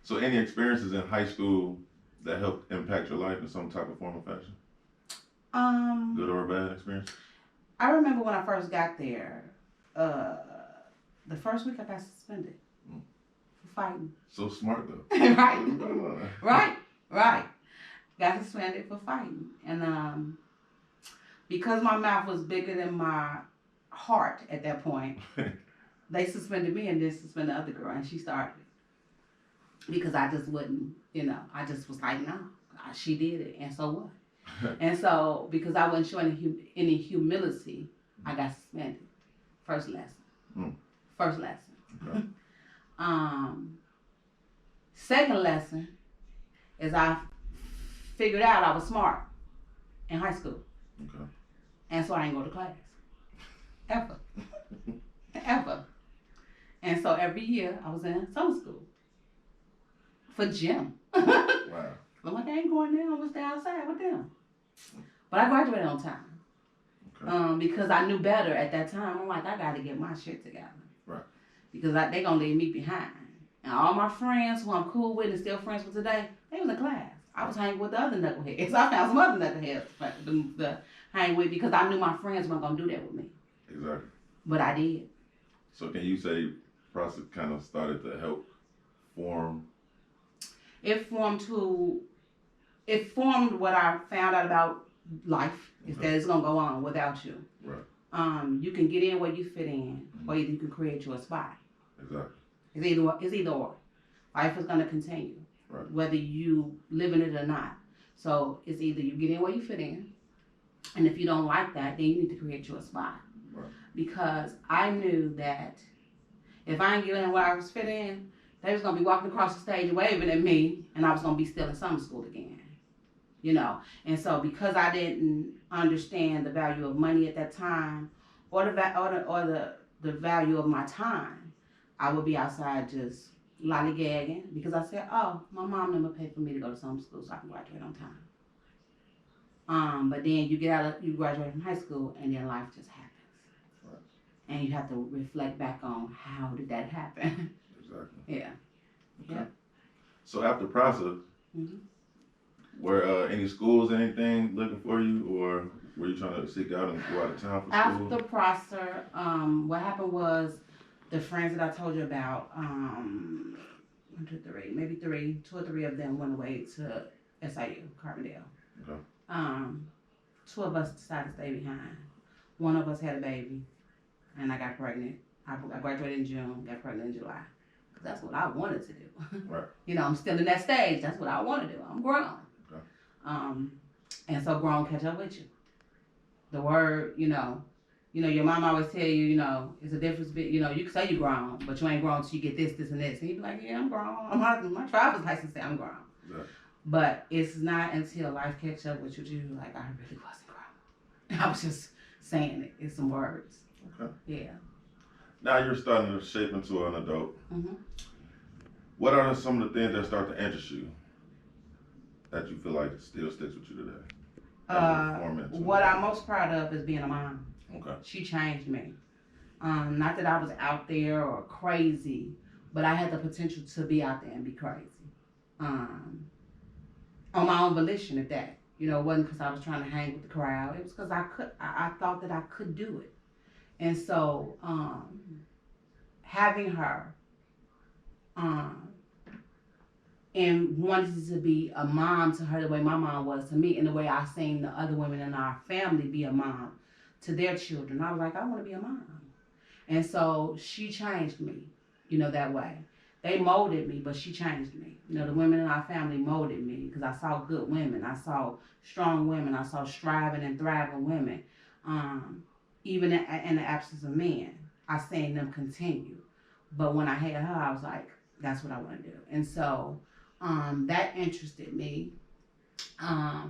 So any experiences in high school that helped impact your life in some type of form or fashion? Good or bad experience? I remember when I first got there, uh, the first week I got suspended for fighting. So smart though. Right. Right. Right. Got suspended for fighting. And because my mouth was bigger than my heart at that point, they suspended me and then suspended the other girl, and she started it. Because I just wouldn't, I just was like, no, she did it, and so what? And so, because I wasn't showing any humility, I got suspended. First lesson. First lesson. Okay. Second lesson is I figured out I was smart in high school. Okay. And so I didn't go to class. Ever. Ever. And so every year I was in summer school for gym. Wow. I'm like, I ain't going there. I'm gonna stay outside with them. But I graduated on time. Okay. Because I knew better at that time. I'm like, I gotta get my shit together. Right. Because they gonna leave me behind. And all my friends who I'm cool with and still friends with today, they was in class. I was hanging with the other knuckleheads. I found some other knuckleheads to hang with because I knew my friends weren't gonna do that with me. Exactly. But I did. So can you say process kind of started to help form? It formed what I found out about life, is that it's gonna go on without you. Right. You can get in where you fit in, or you can create your spot. Exactly. It's either or. Life is gonna continue, right, whether you live in it or not. So it's either you get in where you fit in, and if you don't like that, then you need to create your spot. Right. Because I knew that if I didn't get in where I was fit in, they was gonna be walking across the stage waving at me, and I was gonna be still in summer school again. And so because I didn't understand the value of money at that time, or the value of my time, I would be outside just lollygagging because I said, oh, my mom never paid for me to go to summer school so I can graduate on time. But then you graduate from high school, and then life just happens. Right. And you have to reflect back on how did that happen. Exactly. Yeah. Okay. Yeah. So after process, were any schools, anything looking for you, or were you trying to seek out and go out of town for school? After Prosser, what happened was the friends that I told you about, 1, 2, 3, maybe 2 or 3 of them went away to SIU, Carbondale. Okay. 2 of us decided to stay behind. 1 of us had a baby, and I got pregnant. I graduated in June, got pregnant in July. Because that's what I wanted to do. Right. I'm still in that stage. That's what I want to do. I'm grown. Okay. And so grown catch up with you. The word, your mom always tell you, it's a difference. You can say you're grown, but you ain't grown until you get this, this, and this. And you be like, yeah, I'm grown. My driver's license say I'm grown. Yeah. But it's not until life catch up with you, you're like, I really wasn't grown. I was just saying it. It's some words. Okay. Yeah. Now you're starting to shape into an adult. Mm-hmm. What are some of the things that start to interest you that you feel like still sticks with you today? What I'm most proud of is being a mom. Okay. She changed me. Not that I was out there or crazy, but I had the potential to be out there and be crazy. On my own volition at that. It wasn't because I was trying to hang with the crowd. It was because I thought that I could do it. And so, having her, and wanted to be a mom to her the way my mom was to me, and the way I seen the other women in our family be a mom to their children. I was like, I want to be a mom. And so she changed me, that way. They molded me, but she changed me. The women in our family molded me because I saw good women. I saw strong women. I saw striving and thriving women. Even in the absence of men, I seen them continue. But when I had her, I was like, that's what I want to do. And so that interested me. I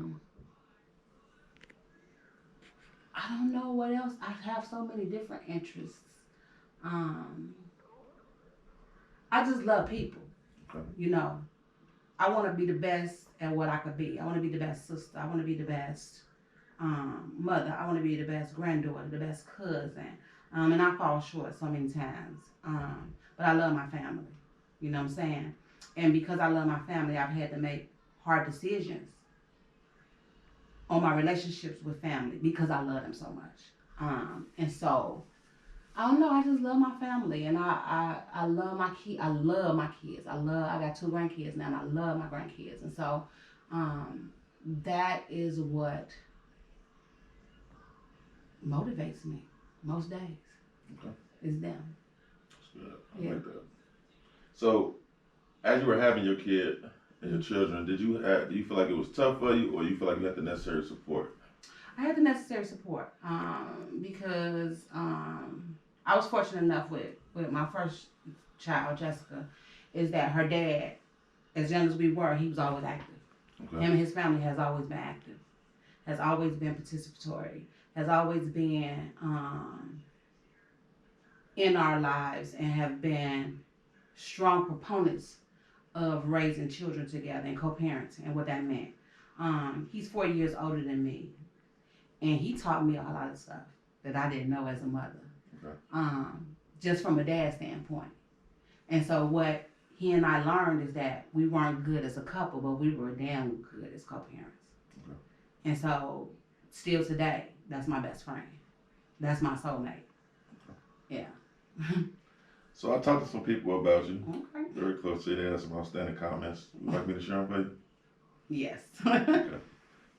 don't know what else. I have so many different interests. I just love people. Okay. I want to be the best at what I could be. I want to be the best sister. I want to be the best mother. I want to be the best granddaughter, the best cousin. And I fall short so many times. But I love my family. You know what I'm saying? And because I love my family, I've had to make hard decisions on my relationships with family because I love them so much. And so, I don't know, I just love my family, and I love my kids. I got 2 grandkids now, and I love my grandkids. And so, that is what motivates me most days. Okay. Is them. That's good. I like that. So, as you were having your kid and your children, do you feel like it was tough for you, or you feel like you had the necessary support? I had the necessary support because I was fortunate enough with my first child, Jessica, is that her dad, as young as we were, he was always active. Okay. Him and his family has always been active, has always been participatory, has always been in our lives, and have been strong proponents of raising children together and co-parenting and what that meant. He's 4 years older than me, and he taught me a lot of stuff that I didn't know as a mother. Okay. Just from a dad standpoint. And so what he and I learned is that we weren't good as a couple, but we were damn good as co-parents. Okay. And so still today, that's my best friend. That's my soulmate. Okay. Yeah. So I talked to some people about you. Okay. Very close to you. They had some outstanding comments. Would you like me to share them with you? Yes. Okay.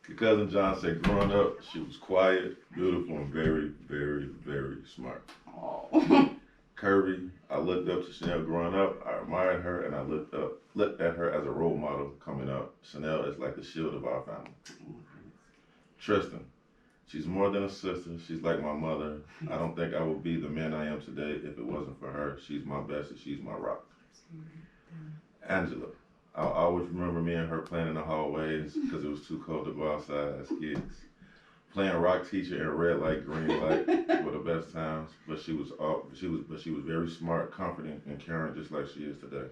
Your cousin John said growing up, she was quiet, beautiful, and very, very, very smart. Oh. Curvy, I looked up to Shenell growing up. I admired her, and I looked at her as a role model coming up. Shenell is like the shield of our family. Tristan, she's more than a sister. She's like my mother. I don't think I would be the man I am today if it wasn't for her. She's my best, and she's my rock. Angela, I'll always remember me and her playing in the hallways because it was too cold to go outside as kids. Playing rock teacher in red light, green light were the best times. But she was very smart, confident, and caring, just like she is today.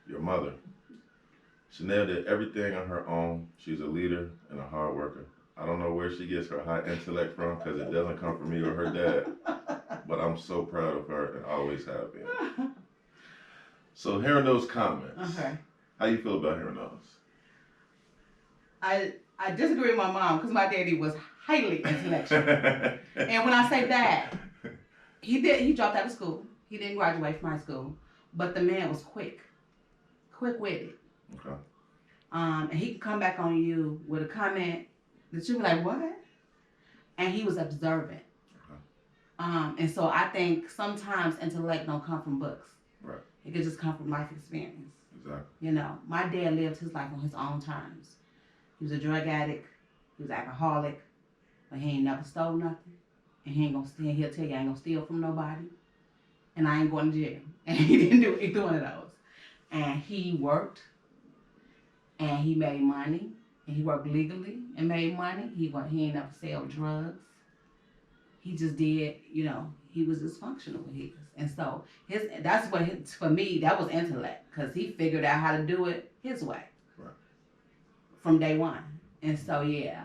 Your mother, Shenell did everything on her own. She's a leader and a hard worker. I don't know where she gets her high intellect from because it doesn't come from me or her dad. But I'm so proud of her and always have been. So hearing those comments, okay. How you feel about hearing those? I disagree with my mom because my daddy was highly intellectual. And when I say that, he dropped out of school. He didn't graduate from high school. But the man was quick-witted. Okay. And he could come back on you with a comment that you'd be like, what? And he was observant. Okay. And so I think sometimes intellect don't come from books. Right. It could just come from life experience. Exactly. You know, my dad lived his life on his own terms. He was a drug addict. He was alcoholic. But he ain't never stole nothing. And he ain't gonna steal. He'll tell you I ain't gonna steal from nobody. And I ain't going to jail. And he didn't do either one of those. And he worked. And he made money. And he worked legally and made money. He ain't never sell drugs. He just did, you know, he was dysfunctional with his. And so for me, that was intellect. Because he figured out how to do it his way. Right. From day one. And so, yeah.